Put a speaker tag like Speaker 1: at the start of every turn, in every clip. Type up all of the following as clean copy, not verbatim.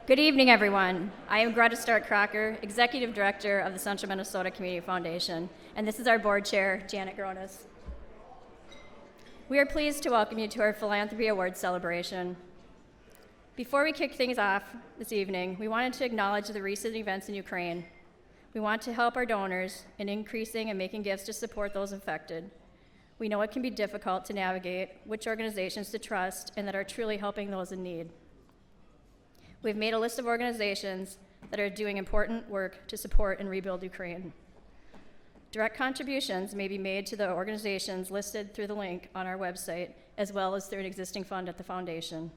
Speaker 1: Good evening, everyone. I am Greta Stark-Kraker, Executive Director of the Central Minnesota Community Foundation, and this is our Board Chair, Janet Gronis. We are pleased to welcome you to our Philanthropy Awards celebration. Before we kick things off this evening, we wanted to acknowledge the recent events in Ukraine. We want to help our donors in increasing and making gifts to support those affected. We know it can be difficult to navigate which organizations to trust and that are truly helping those in need. We've made a list of organizations that are doing important work to support and rebuild Ukraine. Direct contributions may be made to the organizations listed through the link on our website, as well as through an existing fund at the foundation.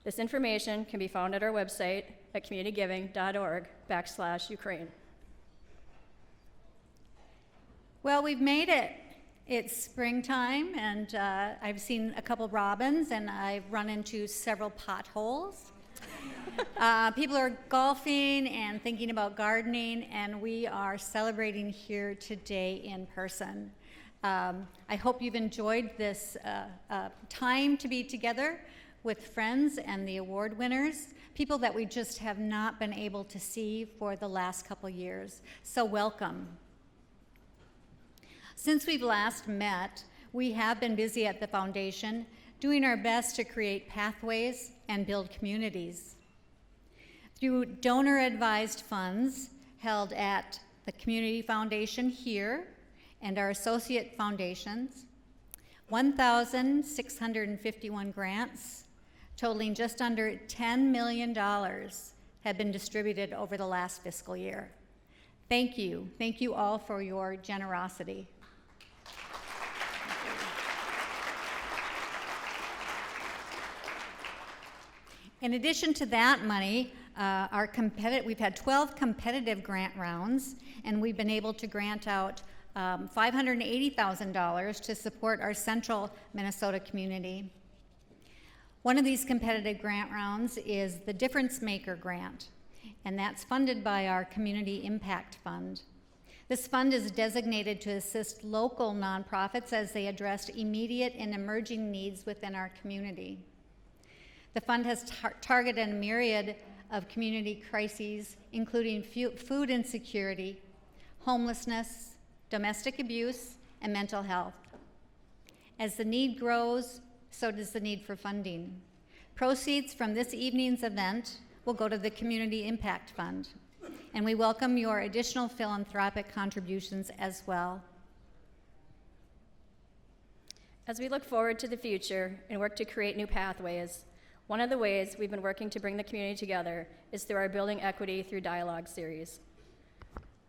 Speaker 1: This information can be found at our website at communitygiving.org/Ukraine.
Speaker 2: Well, we've made it. It's springtime, and I've seen a couple robins, and I've run into several potholes. People are golfing and thinking about gardening, and we are celebrating here today in person. I hope you've enjoyed this time to be together with friends and the award winners, people that we just have not been able to see for the last couple years. So welcome. Since we've last met, we have been busy at the foundation doing our best to create pathways and build communities. Through donor-advised funds held at the Community Foundation here and our associate foundations, 1,651 grants totaling just under $10 million have been distributed over the last fiscal year. Thank you. Thank you all for your generosity. In addition to that money, we've had 12 competitive grant rounds, and we've been able to grant out $580,000 to support our central Minnesota community. One of these competitive grant rounds is the Difference Maker Grant, and that's funded by our Community Impact Fund. This fund is designated to assist local nonprofits as they address immediate and emerging needs within our community. The fund has targeted a myriad of community crises, including food insecurity, homelessness, domestic abuse, and mental health. As the need grows, so does the need for funding. Proceeds from this evening's event will go to the Community Impact Fund, and we welcome your additional philanthropic contributions as well.
Speaker 1: As we look forward to the future and work to create new pathways, one of the ways we've been working to bring the community together is through our Building Equity Through Dialogue series.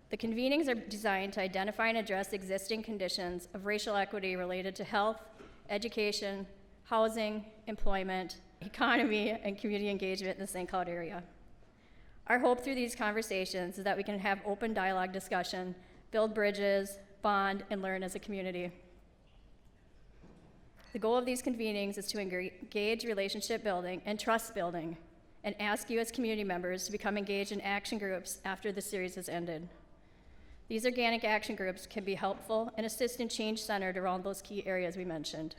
Speaker 1: The convenings are designed to identify and address existing conditions of racial equity related to health, education, housing, employment, economy, and community engagement in the St. Cloud area. Our hope through these conversations is that we can have open dialogue discussion, build bridges, bond, and learn as a community. The goal of these convenings is to engage relationship building and trust building, and ask you as community members to become engaged in action groups after the series has ended. These organic action groups can be helpful and assist in change centered around those key areas we mentioned.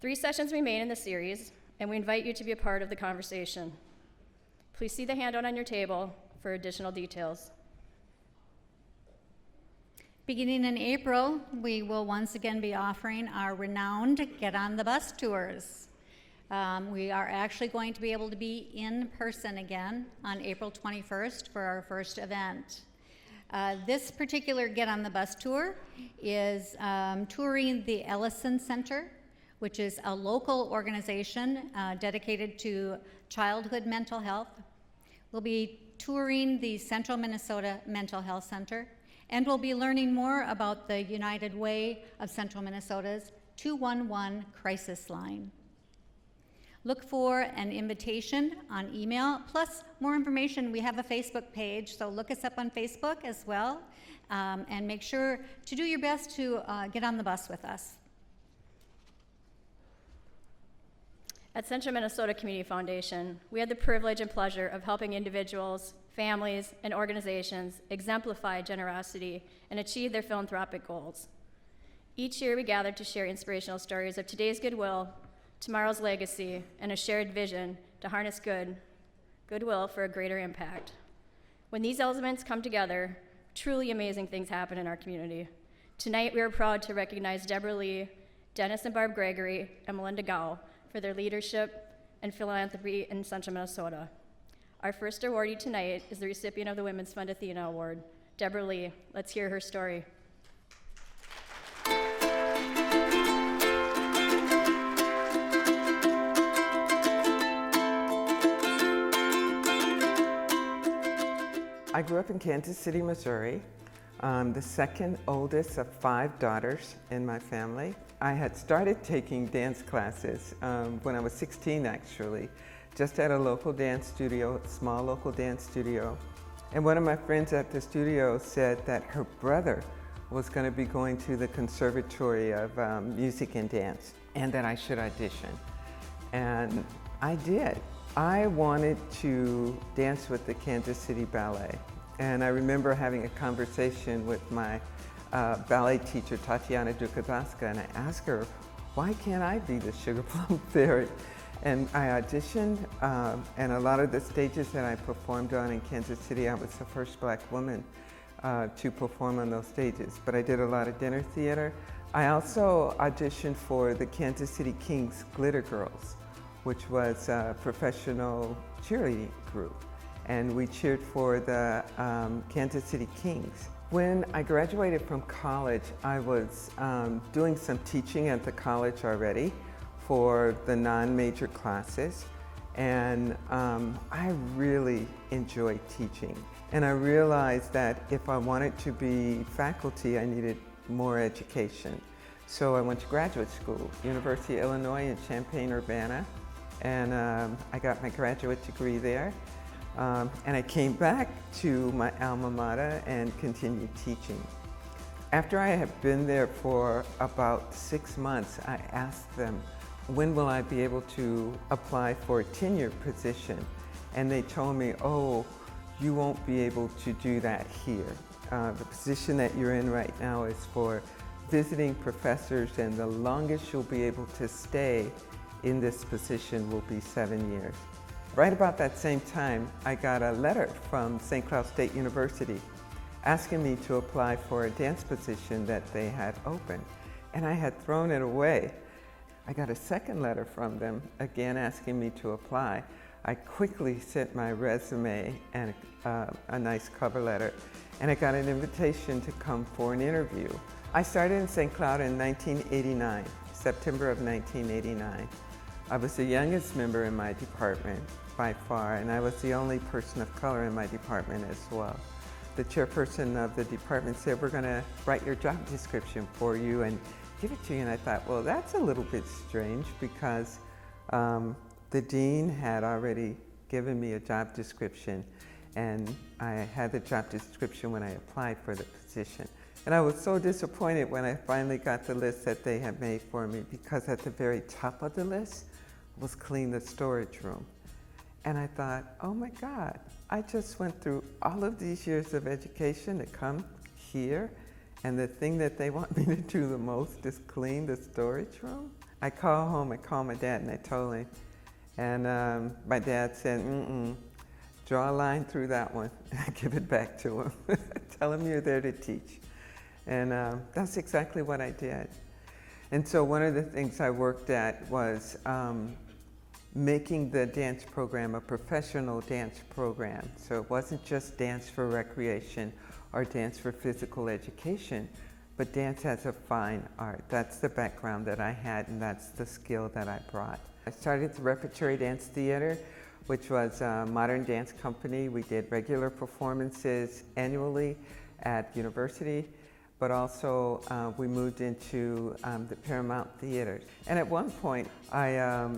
Speaker 1: 3 sessions remain in the series, and we invite you to be a part of the conversation. Please see the handout on your table for additional details.
Speaker 2: Beginning in April, we will once again be offering our renowned Get on the Bus tours. We are actually going to be able to be in person again on April 21st for our first event. This particular Get on the Bus tour is touring the Ellison Center, which is a local organization dedicated to childhood mental health. We'll be touring the Central Minnesota Mental Health Center, and we'll be learning more about the United Way of Central Minnesota's 211 crisis line. Look for an invitation on email, plus more information. We have a Facebook page, so look us up on Facebook as well, and make sure to do your best to get on the bus with us.
Speaker 1: At Central Minnesota Community Foundation, we had the privilege and pleasure of helping individuals, families, and organizations exemplify generosity and achieve their philanthropic goals. Each year we gather to share inspirational stories of today's goodwill, tomorrow's legacy, and a shared vision to harness good goodwill for a greater impact. When these elements come together, truly amazing things happen in our community. Tonight, we are proud to recognize Debra, Leigh, Dennis and Barb Gregory, and Melinda for their leadership and philanthropy in Central Minnesota. Our first awardee tonight is the recipient of the Women's Fund ATHENA Award, Debra Leigh. Let's hear her story.
Speaker 3: I grew up in Kansas City, Missouri. I'm the second oldest of 5 daughters in my family. I had started taking dance classes when I was 16, actually, just at a local dance studio, a small local dance studio. And one of my friends at the studio said that her brother was going to be going to the Conservatory of Music and Dance, and that I should audition. And I did. I wanted to dance with the Kansas City Ballet. And I remember having a conversation with my ballet teacher, Tatiana Dukadaska, and I asked her, why can't I be the Sugar Plum Fairy? And I auditioned, and a lot of the stages that I performed on in Kansas City, I was the first Black woman to perform on those stages. But I did a lot of dinner theater. I also auditioned for the Kansas City Kings Glitter Girls, which was a professional cheerleading group. And we cheered for the Kansas City Kings. When I graduated from college, I was doing some teaching at the college already for the non-major classes. And I really enjoyed teaching. And I realized that if I wanted to be faculty, I needed more education. So I went to graduate school, University of Illinois in Champaign-Urbana. And I got my graduate degree there. And I came back to my alma mater and continued teaching. After I had been there for about 6 months, I asked them, when will I be able to apply for a tenure position? And they told me, oh, you won't be able to do that here. The position that you're in right now is for visiting professors, and the longest you'll be able to stay in this position will be 7 years. Right about that same time, I got a letter from St. Cloud State University asking me to apply for a dance position that they had open, and I had thrown it away. I got a second letter from them, again asking me to apply. I quickly sent my resume and a nice cover letter, and I got an invitation to come for an interview. I started in St. Cloud in 1989, September of 1989. I was the youngest member in my department by far, and I was the only person of color in my department as well. The chairperson of the department said, we're going to write your job description for you and give it to you. And I thought, well, that's a little bit strange, because the dean had already given me a job description, and I had the job description when I applied for the position. And I was so disappointed when I finally got the list that they had made for me, because at the very top of the list was clean the storage room. And I thought, oh my God, I just went through all of these years of education to come here, and the thing that they want me to do the most is clean the storage room? I called home, I called my dad and I told him, and my dad said, draw a line through that one and give it back to him. Tell him you're there to teach. And that's exactly what I did. And so one of the things I worked at was making the dance program a professional dance program. So it wasn't just dance for recreation or dance for physical education, but dance as a fine art. That's the background that I had, and that's the skill that I brought. I started the Repertory Dance Theater, which was a modern dance company. We did regular performances annually at university, but also we moved into the Paramount Theater. And at one point, I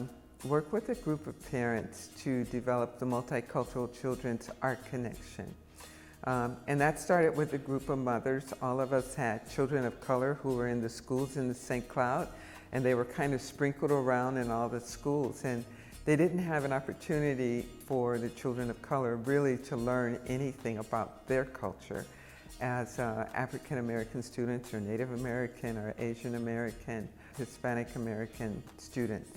Speaker 3: worked with a group of parents to develop the Multicultural Children's Art Connection. And that started with a group of mothers. All of us had children of color who were in the schools in the St. Cloud, and they were kind of sprinkled around in all the schools. And they didn't have an opportunity for the children of color really to learn anything about their culture as African American students or Native American or Asian American, Hispanic American students.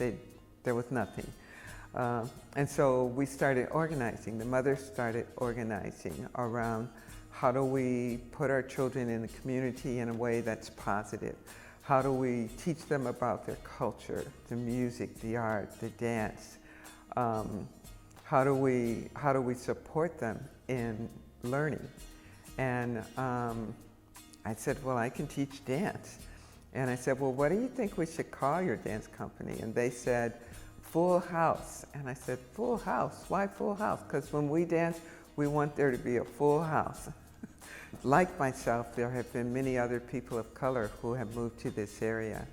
Speaker 3: There was nothing. And so we started organizing. The mothers started organizing around how do we put our children in the community in a way that's positive? How do we teach them about their culture, the music, the art, the dance? How do we support them in learning? And I said, well, I can teach dance. And I said, well, what do you think we should call your dance company? And they said, Full House. And I said, Full House? Why Full House? Because when we dance, we want there to be a full house. Like myself, there have been many other people of color who have moved to this area.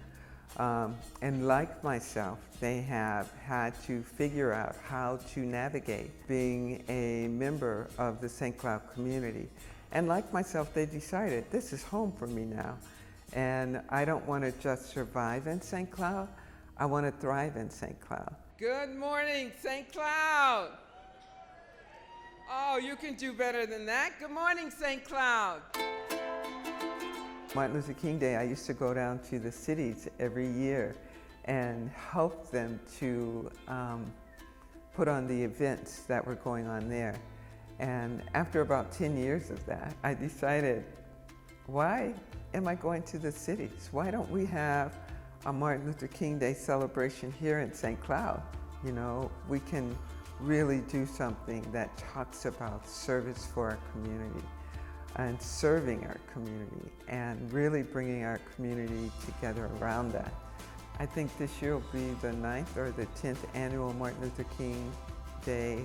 Speaker 3: And like myself, they have had to figure out how to navigate being a member of the St. Cloud community. And like myself, they decided, this is home for me now. And I don't want to just survive in St. Cloud, I want to thrive in St. Cloud. Good morning, St. Cloud. Oh, you can do better than that. Good morning, St. Cloud. Martin Luther King Day, I used to go down to the cities every year and help them to put on the events that were going on there. And after about 10 years of that, I decided, why am I going to the cities? Why don't we have a Martin Luther King Day celebration here in St. Cloud? You know, we can really do something that talks about service for our community and serving our community and really bringing our community together around that. I think this year will be the 9th or the 10th annual Martin Luther King Day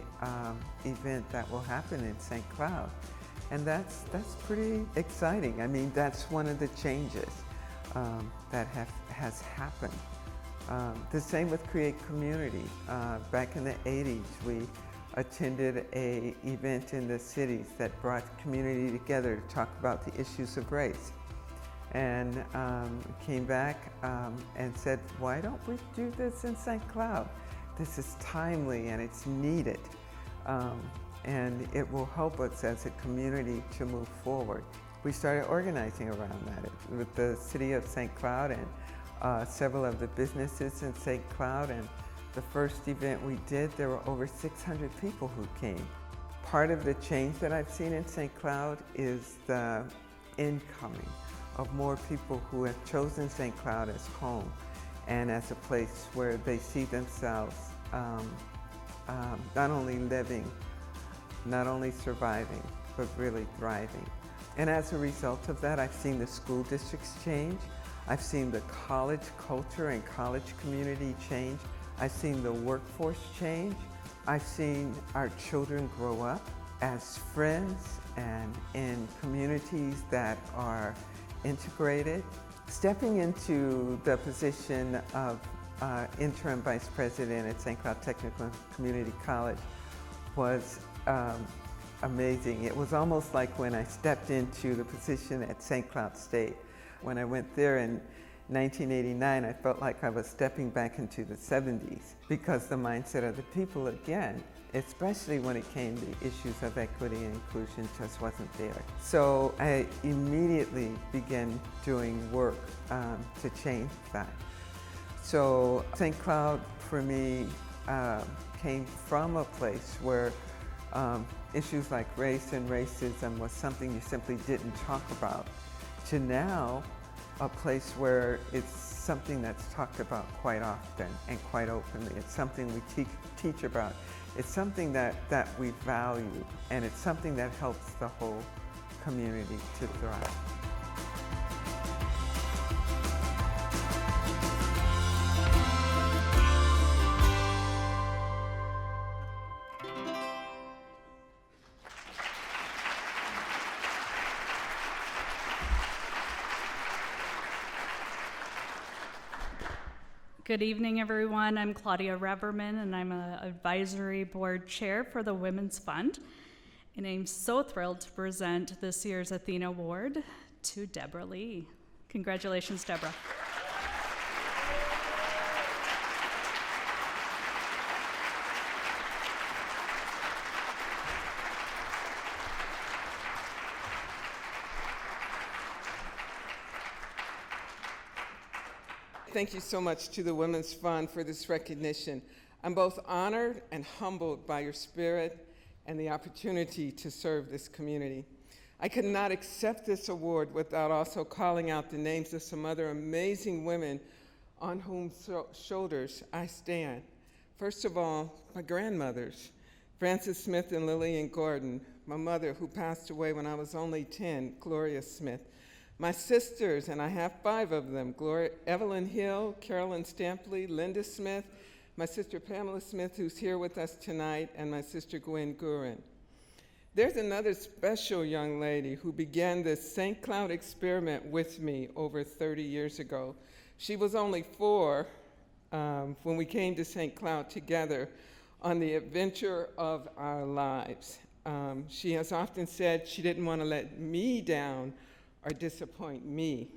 Speaker 3: event that will happen in St. Cloud. And that's pretty exciting. I mean, that's one of the changes that has happened. The same with Create Community. Back in the 80s, we attended an event in the cities that brought the community together to talk about the issues of race. And came back and said, why don't we do this in St. Cloud? This is timely and it's needed. And it will help us as a community to move forward. We started organizing around that with the City of St. Cloud and several of the businesses in St. Cloud. And the first event we did, there were over 600 people who came. Part of the change that I've seen in St. Cloud is the incoming of more people who have chosen St. Cloud as home and as a place where they see themselves not only living, not only surviving, but really thriving. And as a result of that, I've seen the school districts change. I've seen the college culture and college community change. I've seen the workforce change. I've seen our children grow up as friends and in communities that are integrated. Stepping into the position of interim vice president at St. Cloud Technical Community College was amazing. It was almost like when I stepped into the position at St. Cloud State. When I went there in 1989, I felt like I was stepping back into the 70s because the mindset of the people again, especially when it came to issues of equity and inclusion, just wasn't there. So I immediately began doing work to change that. So St. Cloud for me came from a place where issues like race and racism was something you simply didn't talk about, to now a place where it's something that's talked about quite often and quite openly. It's something we teach about. It's something that we value, and it's something that helps the whole community to thrive.
Speaker 4: Good evening, everyone. I'm Claudia Revermann, and I'm an advisory board chair for the Women's Fund. And I'm so thrilled to present this year's ATHENA Award to Debra Leigh. Congratulations, Debra.
Speaker 3: Thank you so much to the Women's Fund for this recognition. I'm both honored and humbled by your spirit and the opportunity to serve this community. I could not accept this award without also calling out the names of some other amazing women on whose shoulders I stand. First of all, my grandmothers, Frances Smith and Lillian Gordon, my mother who passed away when I was only 10, Gloria Smith, my sisters, and I have 5 of them, Evelyn Hill, Carolyn Stampley, Linda Smith, my sister Pamela Smith, who's here with us tonight, and my sister Gwen Gurin. There's another special young lady who began this St. Cloud experiment with me over 30 years ago. She was only 4 when we came to St. Cloud together on the adventure of our lives. She has often said she didn't want to let me down or disappoint me.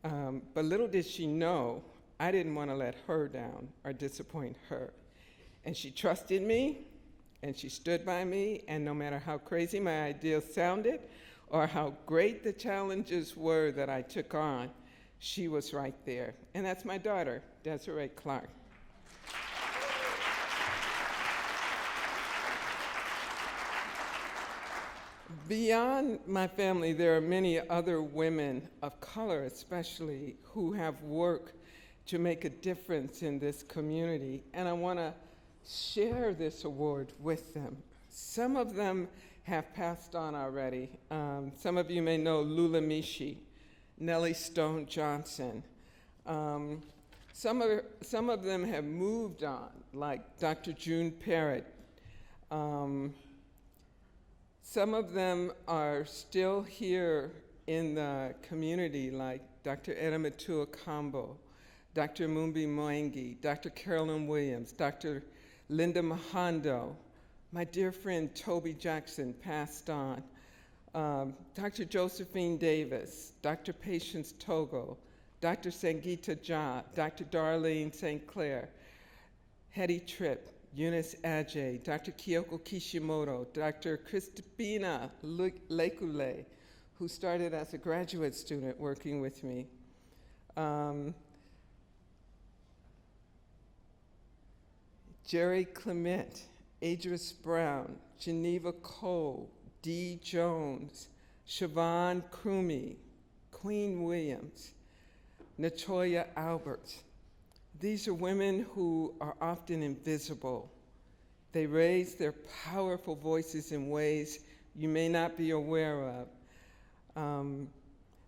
Speaker 3: But little did she know, I didn't want to let her down or disappoint her. And she trusted me, and she stood by me, and no matter how crazy my ideas sounded or how great the challenges were that I took on, she was right there. And that's my daughter, Desiree Clark. Beyond my family, there are many other women of color, especially, who have worked to make a difference in this community, and I want to share this award with them. Some of them have passed on already. Some of you may know Lula Mishi, Nellie Stone Johnson. Some of them have moved on, like Dr. June Parrott. Some of them are still here in the community, like Dr. Edamatua Kambo, Dr. Mumbi Mwangi, Dr. Carolyn Williams, Dr. Linda Mahando, my dear friend Toby Jackson passed on, Dr. Josephine Davis, Dr. Patience Togo, Dr. Sangeeta Jha, Dr. Darlene St. Clair, Hetty Tripp, Eunice Ajay, Dr. Kyoko Kishimoto, Dr. Christina Lekule, who started as a graduate student working with me. Jerry Clement, Adris Brown, Geneva Cole, Dee Jones, Siobhan Crumey, Queen Williams, Natoya Alberts. These are women who are often invisible. They raise their powerful voices in ways you may not be aware of.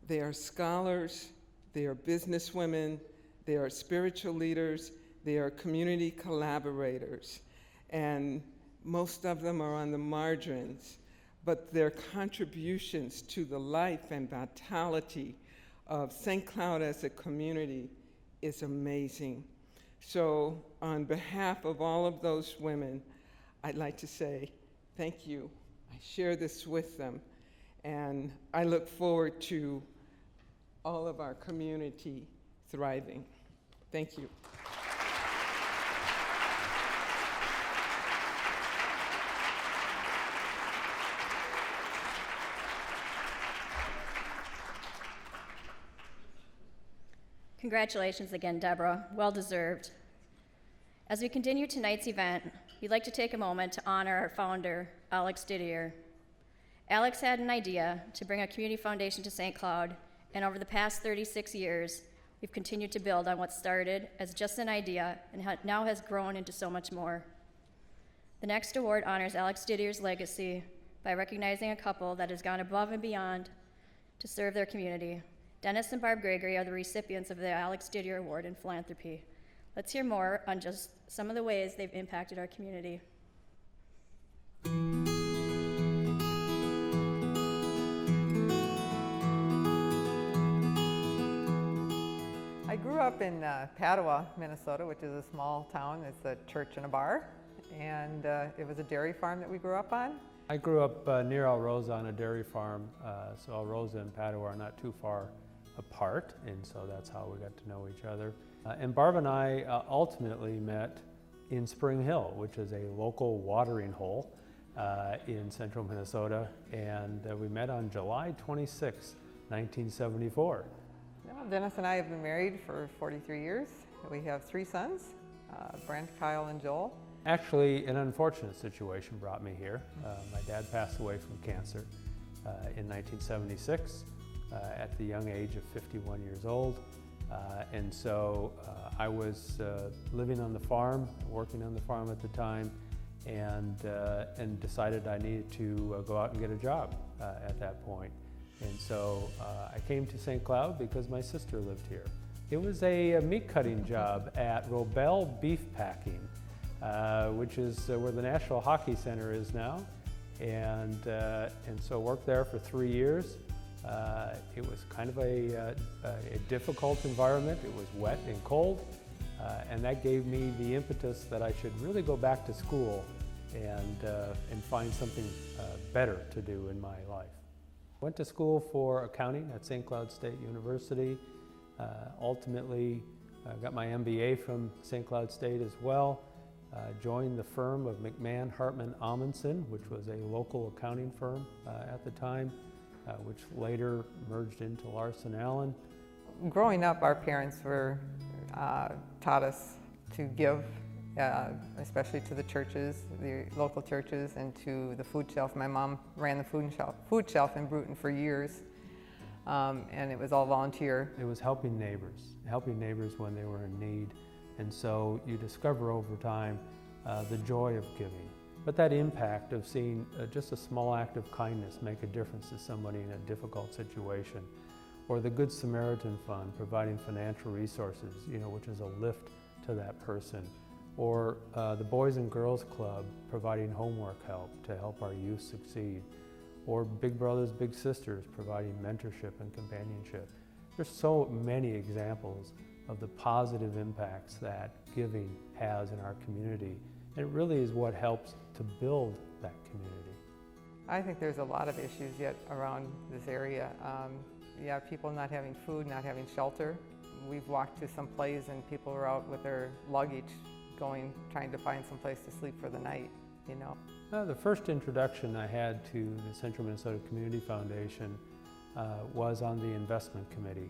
Speaker 3: They are scholars, they are businesswomen, they are spiritual leaders, they are community collaborators, and most of them are on the margins, but their contributions to the life and vitality of St. Cloud as a community is amazing. So on behalf of all of those women, I'd like to say thank you. I share this with them, and I look forward to all of our community thriving. Thank you.
Speaker 1: Congratulations again, Debra. Well deserved. As we continue tonight's event, we'd like to take a moment to honor our founder, Alex Didier. Alex had an idea to bring a community foundation to St. Cloud, and over the past 36 years, we've continued to build on what started as just an idea and now has grown into so much more. The next award honors Alex Didier's legacy by recognizing a couple that has gone above and beyond to serve their community. Dennis and Barb Gregory are the recipients of the Alex Didier Award in Philanthropy. Let's hear more on just some of the ways they've impacted our community.
Speaker 5: I grew up in Padua, Minnesota, which is a small town. It's a church and a bar, and it was a dairy farm that we grew up on.
Speaker 6: I grew up near Alrosa on a dairy farm, so Alrosa and Padua are not too far apart, and so that's how we got to know each other. And Barb and I ultimately met in Spring Hill, which is a local watering hole in central Minnesota, and we met on July 26, 1974.
Speaker 5: Well, Dennis and I have been married for 43 years. We have 3 sons. Brent, Kyle, and Joel.
Speaker 6: Actually, an unfortunate situation brought me here. My dad passed away from cancer in 1976 at the young age of 51 years old. And so I was living on the farm, working on the farm at the time, and decided I needed to go out and get a job at that point. And so I came to St. Cloud because my sister lived here. It was a meat cutting job at Robel Beef Packing, which is where the National Hockey Center is now. And so worked there for 3 years. It was kind of a difficult environment. It was wet and cold, and that gave me the impetus that I should really go back to school and find something better to do in my life. Went to school for accounting at St. Cloud State University. Ultimately, got my MBA from St. Cloud State as well. Joined the firm of McMahon, Hartman, Amundsen, which was a local accounting firm at the time, which later merged into Larson Allen.
Speaker 5: Growing up, our parents taught us to give, especially to the churches, the local churches, and to the food shelf. My mom ran the food shelf in Bruton for years, and it was all volunteer.
Speaker 6: It was helping neighbors when they were in need. And so you discover over time the joy of giving. But that impact of seeing just a small act of kindness make a difference to somebody in a difficult situation, or the Good Samaritan Fund providing financial resources, which is a lift to that person, or the Boys and Girls Club providing homework help to help our youth succeed, or Big Brothers Big Sisters providing mentorship and companionship. There's so many examples of the positive impacts that giving has in our community. And it really is what helps to build that community.
Speaker 5: I think there's a lot of issues yet around this area. People not having food, not having shelter. We've walked to some plays and people were out with their luggage trying to find some place to sleep for the night,
Speaker 6: The first introduction I had to the Central Minnesota Community Foundation was on the investment committee.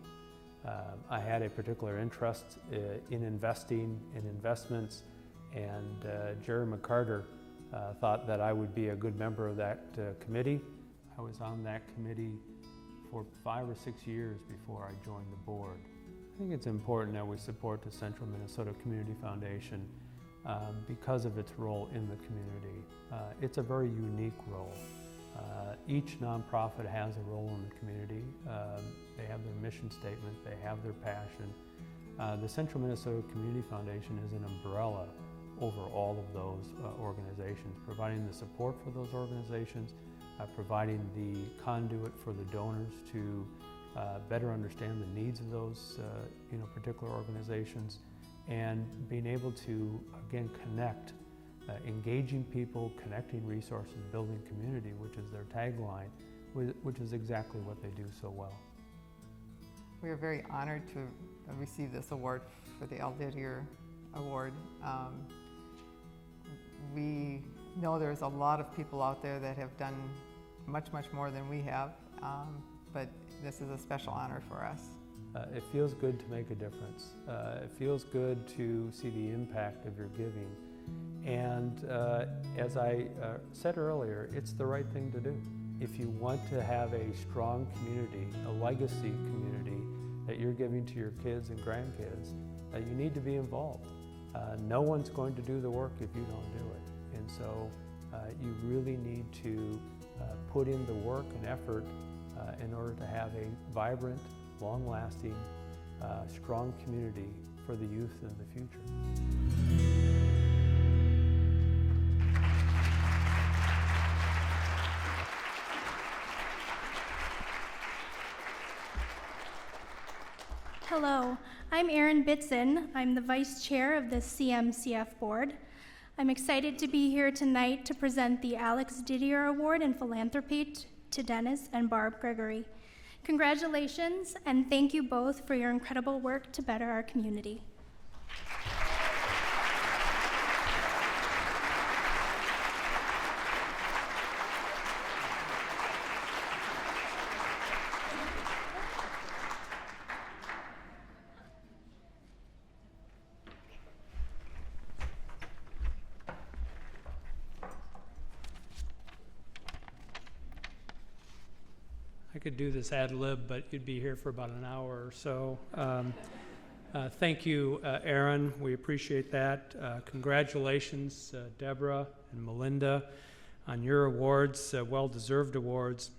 Speaker 6: I had a particular interest in investing, in investments, and Jerry McCarter thought that I would be a good member of that committee. I was on that committee for 5 or 6 years before I joined the board. I think it's important that we support the Central Minnesota Community Foundation because of its role in the community. It's a very unique role. Each nonprofit has a role in the community. They have their mission statement, they have their passion. The Central Minnesota Community Foundation is an umbrella over all of those organizations, providing the support for those organizations, providing the conduit for the donors to better understand the needs of those particular organizations, and being able to, again, connect, engaging people, connecting resources, building community, which is their tagline, which is exactly what they do so well.
Speaker 5: We are very honored to receive this award for the Didier Award. We know there's a lot of people out there that have done much, much more than we have, but this is a special honor for us.
Speaker 6: It feels good to make a difference. It feels good to see the impact of your giving. And as I said earlier, it's the right thing to do. If you want to have a strong community, a legacy community that you're giving to your kids and grandkids, you need to be involved. No one's going to do the work if you don't do it. And so you really need to put in the work and effort in order to have a vibrant, long-lasting, strong community for the youth in the future.
Speaker 7: Hello, I'm Erin Bitzan. I'm the Vice Chair of the CMCF Board. I'm excited to be here tonight to present the Alex Didier Award in Philanthropy to Dennis and Barb Gregory. Congratulations, and thank you both for your incredible work to better our community.
Speaker 6: I could do this ad lib, but you'd be here for about an hour or so. Thank you, Erin. We appreciate that. Congratulations, Debra and Melinda, on your awards, well-deserved awards.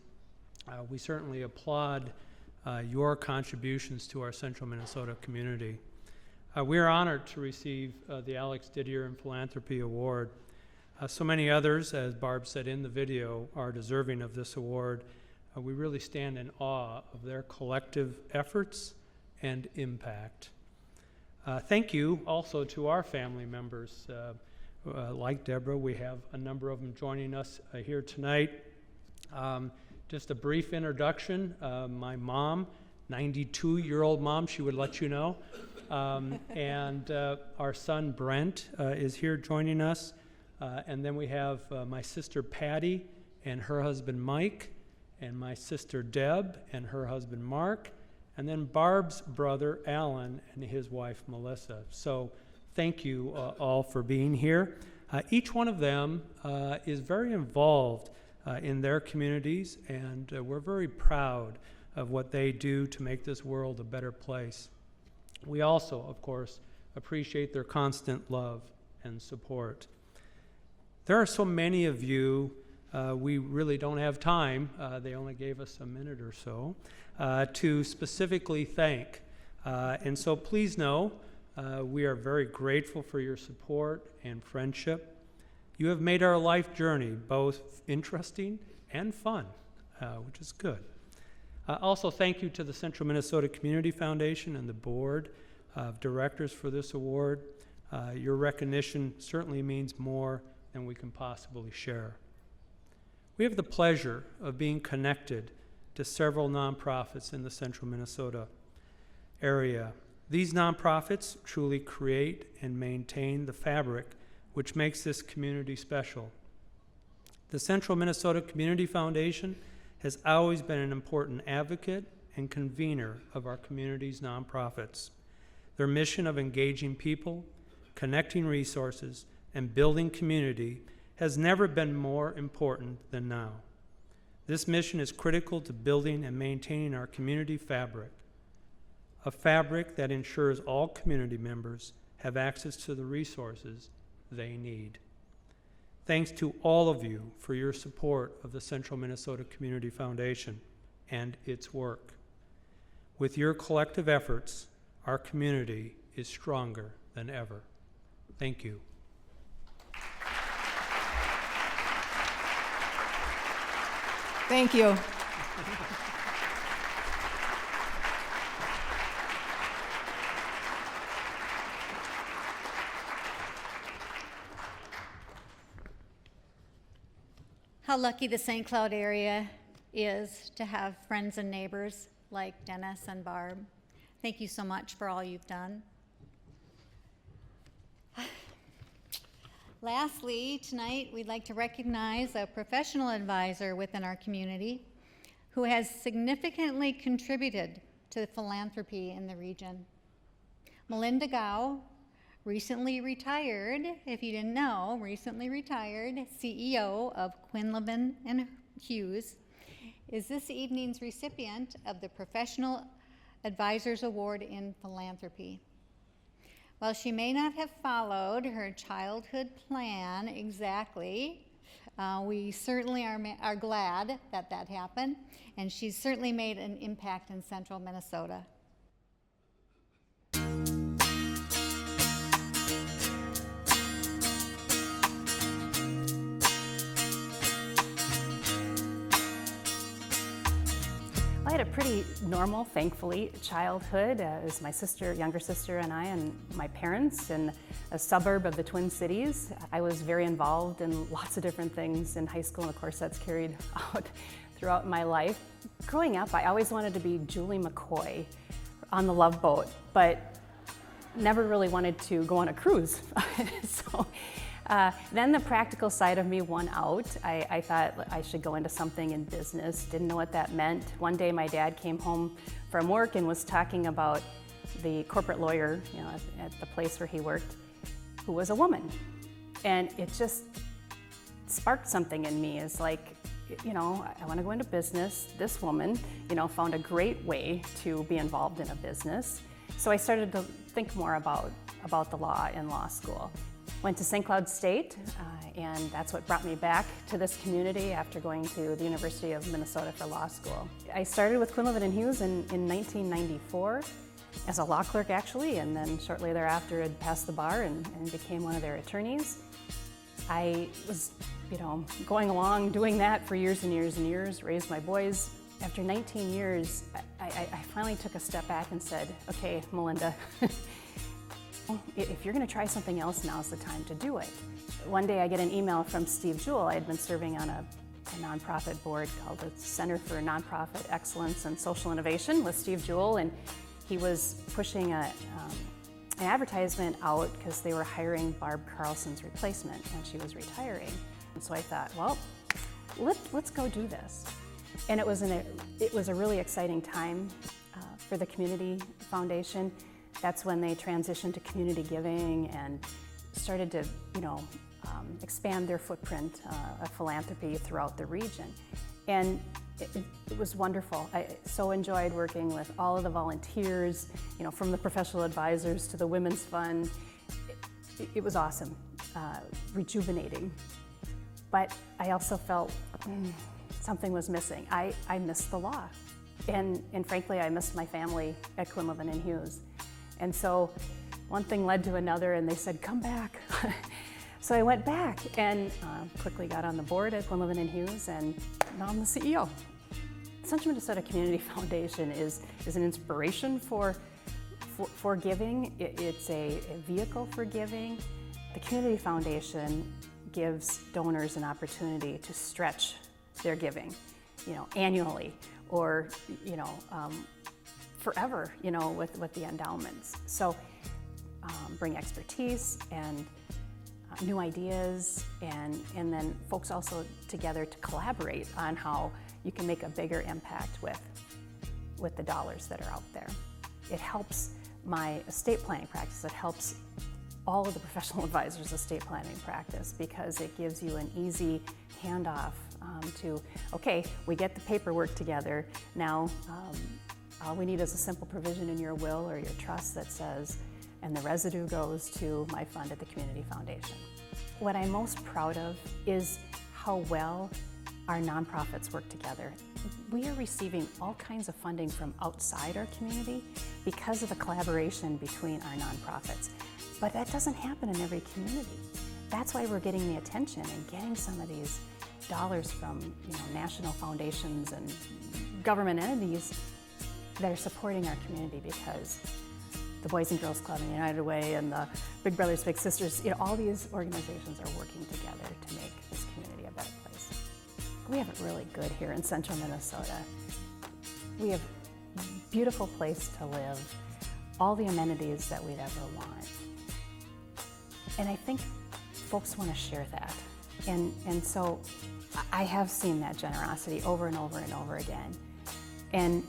Speaker 6: We certainly applaud your contributions to our Central Minnesota community. We are honored to receive the Alex Didier in Philanthropy Award. So many others, as Barb said in the video, are deserving of this award. We really stand in awe of their collective efforts and impact. Thank you also to our family members. Like Debra, we have a number of them joining us here tonight. Just a brief introduction. My mom, 92-year-old mom, she would let you know. And our son Brent is here joining us. And then we have my sister Patty and her husband Mike, and my sister Deb and her husband Mark, and then Barb's brother Alan and his wife Melissa. So thank you all for being here. Each one of them is very involved in their communities, and we're very proud of what they do to make this world a better place. We also, of course, appreciate their constant love and support. There are so many of you, we really don't have time, they only gave us a minute or so, to specifically thank. And so please know, we are very grateful for your support and friendship. You have made our life journey both interesting and fun, which is good. Also, thank you to the Central Minnesota Community Foundation and the board of directors for this award. Your recognition certainly means more than we can possibly share. We have the pleasure of being connected to several nonprofits in the Central Minnesota area. These nonprofits truly create and maintain the fabric which makes this community special. The Central Minnesota Community Foundation has always been an important advocate and convener of our community's nonprofits. Their mission of engaging people, connecting resources, and building community has never been more important than now. This mission is critical to building and maintaining our community fabric, a fabric that ensures all community members have access to the resources they need. Thanks to all of you for your support of the Central Minnesota Community Foundation and its work. With your collective efforts, our community is stronger than ever. Thank you.
Speaker 5: Thank you.
Speaker 2: How lucky the St. Cloud area is to have friends and neighbors like Dennis and Barb. Thank you so much for all you've done. Lastly, tonight we'd like to recognize a professional advisor within our community who has significantly contributed to philanthropy in the region. Melinda Gao, recently retired, if you didn't know, recently retired CEO of Quinlivan and Hughes, is this evening's recipient of the Professional Advisors Award in Philanthropy. While she may not have followed her childhood plan exactly, we certainly are glad that that happened, and she's certainly made an impact in Central Minnesota.
Speaker 8: I had a pretty normal, thankfully, childhood. It was my sister, younger sister, and I, and my parents in a suburb of the Twin Cities. I was very involved in lots of different things in high school, and of course that's carried out throughout my life. Growing up, I always wanted to be Julie McCoy on the Love Boat, but never really wanted to go on a cruise. Then the practical side of me won out. I thought I should go into something in business, didn't know what that meant. One day my dad came home from work and was talking about the corporate lawyer, at the place where he worked, who was a woman. And it just sparked something in me. It's like, I want to go into business. This woman, found a great way to be involved in a business. So I started to think more about the law in law school. Went to St. Cloud State, and that's what brought me back to this community after going to the University of Minnesota for law school. I started with Quinlivan & Hughes in 1994 as a law clerk, actually, and then shortly thereafter had passed the bar and became one of their attorneys. I was, going along doing that for years and years and years, raised my boys. After 19 years, I finally took a step back and said, okay, Melinda, if you're going to try something else, now's the time to do it. One day I get an email from Steve Jewell. I had been serving on a nonprofit board called the Center for Nonprofit Excellence and Social Innovation with Steve Jewell, and he was pushing an advertisement out because they were hiring Barb Carlson's replacement and she was retiring. And so I thought, well, let's go do this. And it was a really exciting time for the Community Foundation. That's when they transitioned to community giving and started to, expand their footprint of philanthropy throughout the region. And it was wonderful. I so enjoyed working with all of the volunteers, from the professional advisors to the Women's Fund. It was awesome, rejuvenating. But I also felt something was missing. I missed the law. And frankly, I missed my family at Quinlivan & Hughes. And so one thing led to another, and they said, come back. So I went back and quickly got on the board at Quinlivan & Hughes, and now I'm the CEO. The Central Minnesota Community Foundation is an inspiration for giving. It's a vehicle for giving. The Community Foundation gives donors an opportunity to stretch their giving, annually or, forever, with the endowments. So bring expertise and new ideas, and then folks also together to collaborate on how you can make a bigger impact with the dollars that are out there. It helps my estate planning practice. It helps all of the professional advisors' estate planning practice because it gives you an easy handoff to, okay, we get the paperwork together. Now, all we need is a simple provision in your will or your trust that says, and the residue goes to my fund at the Community Foundation. What I'm most proud of is how well our nonprofits work together. We are receiving all kinds of funding from outside our community because of the collaboration between our nonprofits. But that doesn't happen in every community. That's why we're getting the attention and getting some of these dollars from national foundations and government entities that are supporting our community, because the Boys and Girls Club and the United Way and the Big Brothers Big Sisters, all these organizations are working together to make this community a better place. We have it really good here in central Minnesota. We have a beautiful place to live, all the amenities that we'd ever want. And I think folks want to share that. And so I have seen that generosity over and over and over again. And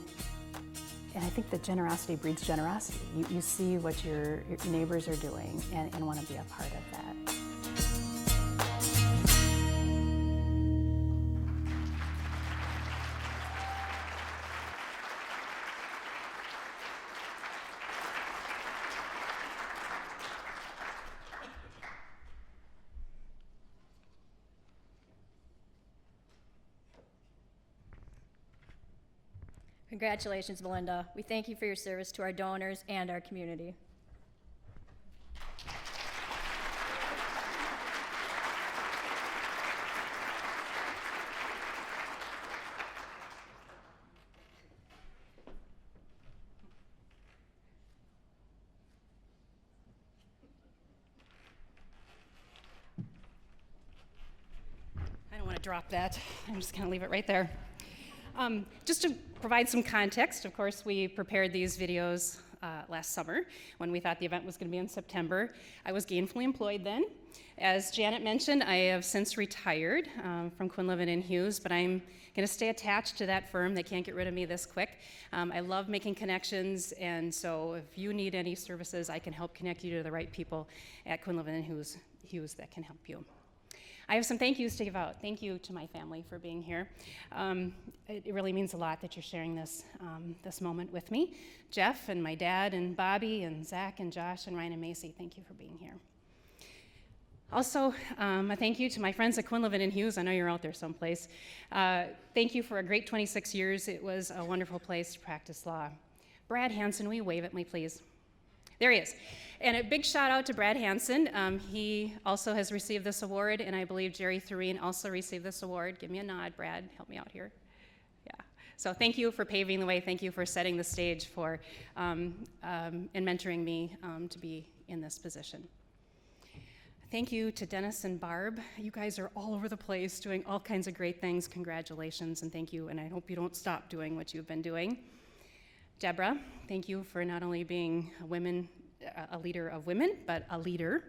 Speaker 8: I think that generosity breeds generosity. You see what your neighbors are doing and want to be a part of that.
Speaker 1: Congratulations, Melinda. We thank you for your service to our donors and our community.
Speaker 9: I don't want to drop that. I'm just going to leave it right there. Just to provide some context, of course, we prepared these videos last summer when we thought the event was going to be in September. I was gainfully employed then. As Janet mentioned, I have since retired from Quinlivan & Hughes, but I'm going to stay attached to that firm. They can't get rid of me this quick. I love making connections, and so if you need any services, I can help connect you to the right people at Quinlivan & Hughes that can help you. I have some thank yous to give out. Thank you to my family for being here. It really means a lot that you're sharing this, this moment with me. Jeff and my dad and Bobby and Zach and Josh and Ryan and Macy, thank you for being here. Also, a thank you to my friends at Quinlivan and Hughes. I know you're out there someplace. Thank you for a great 26 years. It was a wonderful place to practice law. Brad Hansen, will you wave at me, please? There he is. And a big shout out to Brad Hansen. He also has received this award, and I believe Jerry Thureen also received this award. Give me a nod, Brad. Help me out here. Yeah. So thank you for paving the way. Thank you for setting the stage for and mentoring me to be in this position. Thank you to Dennis and Barb. You guys are all over the place doing all kinds of great things. Congratulations, and thank you, and I hope you don't stop doing what you've been doing. Debra, thank you for not only being a leader of women, but a leader.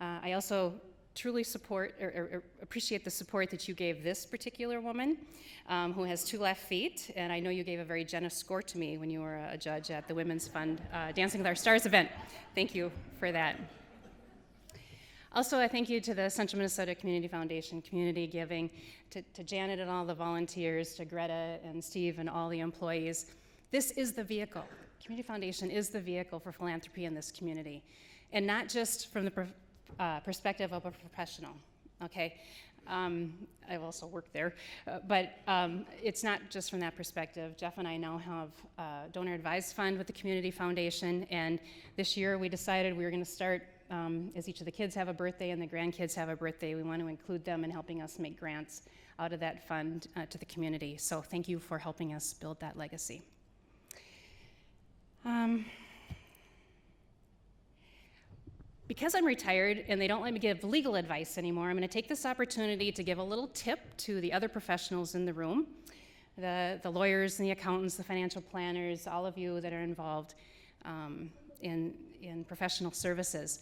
Speaker 9: I also truly support or appreciate the support that you gave this particular woman who has 2 left feet, and I know you gave a very generous score to me when you were a judge at the Women's Fund Dancing with Our Stars event. Thank you for that. Also, I thank you to the Central Minnesota Community Foundation, Community Giving, to Janet and all the volunteers, to Greta and Steve and all the employees. This is the vehicle. Community Foundation is the vehicle for philanthropy in this community, and not just from the perspective of a professional, okay? I've also worked there, but it's not just from that perspective. Jeff and I now have a donor advised fund with the Community Foundation, and this year we decided we were going to start, as each of the kids have a birthday and the grandkids have a birthday, we want to include them in helping us make grants out of that fund to the community. So thank you for helping us build that legacy. Because I'm retired and they don't let me give legal advice anymore, I'm going to take this opportunity to give a little tip to the other professionals in the room, the lawyers and the accountants, the financial planners, all of you that are involved in professional services.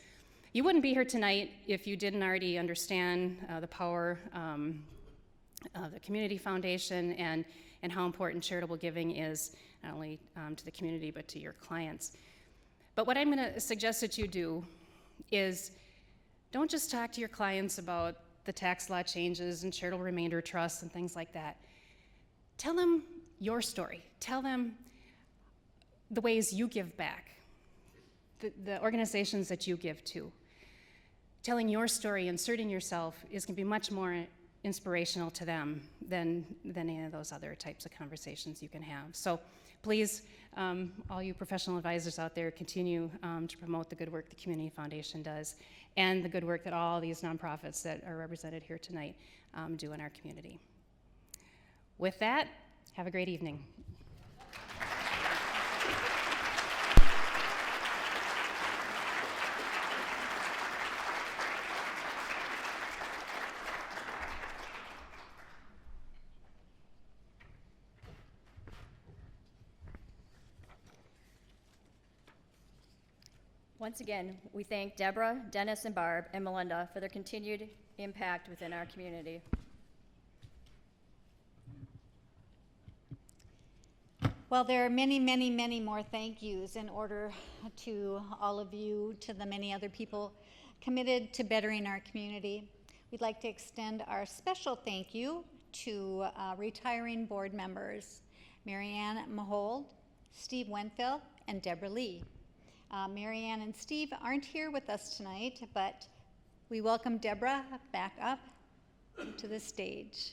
Speaker 9: You wouldn't be here tonight if you didn't already understand the power of the Community Foundation and how important charitable giving is, not only to the community but to your clients. But what I'm going to suggest that you do is don't just talk to your clients about the tax law changes and charitable remainder trusts and things like that. Tell them your story. Tell them the ways you give back, the organizations that you give to. Telling your story, inserting yourself, is going to be much more inspirational to them than any of those other types of conversations you can have. So please, all you professional advisors out there, continue to promote the good work the Community Foundation does and the good work that all these nonprofits that are represented here tonight do in our community. With that, have a great evening.
Speaker 1: Once again, we thank Debra, Dennis, and Barb, and Melinda for their continued impact within our community.
Speaker 2: Well, there are many, many, many more thank yous in order to all of you, to the many other people committed to bettering our community. We'd like to extend our special thank you to retiring board members, Marianne Mahold, Steve Wenfield, and Debra Leigh. Marianne and Steve aren't here with us tonight, but we welcome Debra back up to the stage.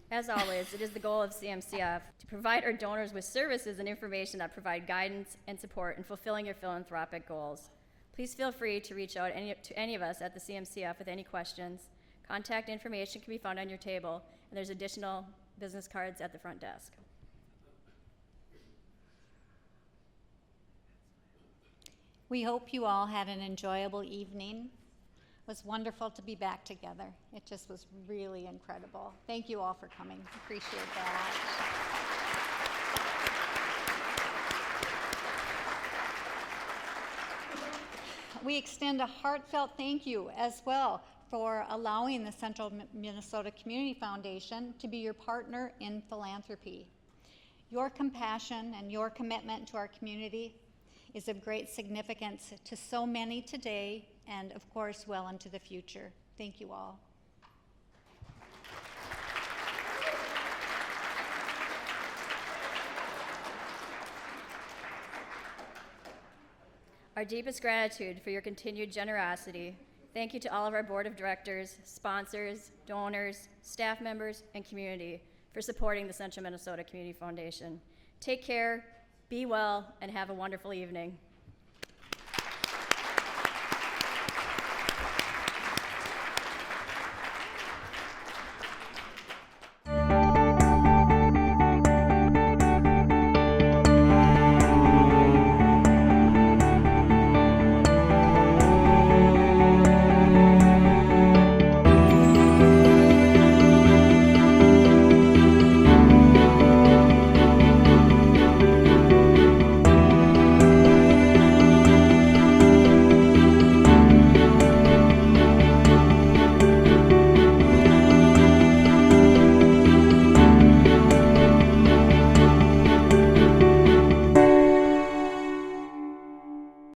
Speaker 1: As always, it is the goal of CMCF to provide our donors with services and information that provide guidance and support in fulfilling your philanthropic goals. Please feel free to reach out to any of us at the CMCF with any questions. Contact information can be found on your table, and there's additional business cards at the front desk.
Speaker 2: We hope you all had an enjoyable evening. was wonderful to be back together. It just was really incredible. Thank you all for coming. Appreciate that. We extend a heartfelt thank you as well for allowing the Central Minnesota Community Foundation to be your partner in philanthropy. Your compassion and your commitment to our community is of great significance to so many today and, of course, well into the future. Thank you all.
Speaker 1: Our deepest gratitude for your continued generosity. Thank you to all of our board of directors, sponsors, donors, staff members, and community for supporting the Central Minnesota Community Foundation. Take care, be well, and have a wonderful evening.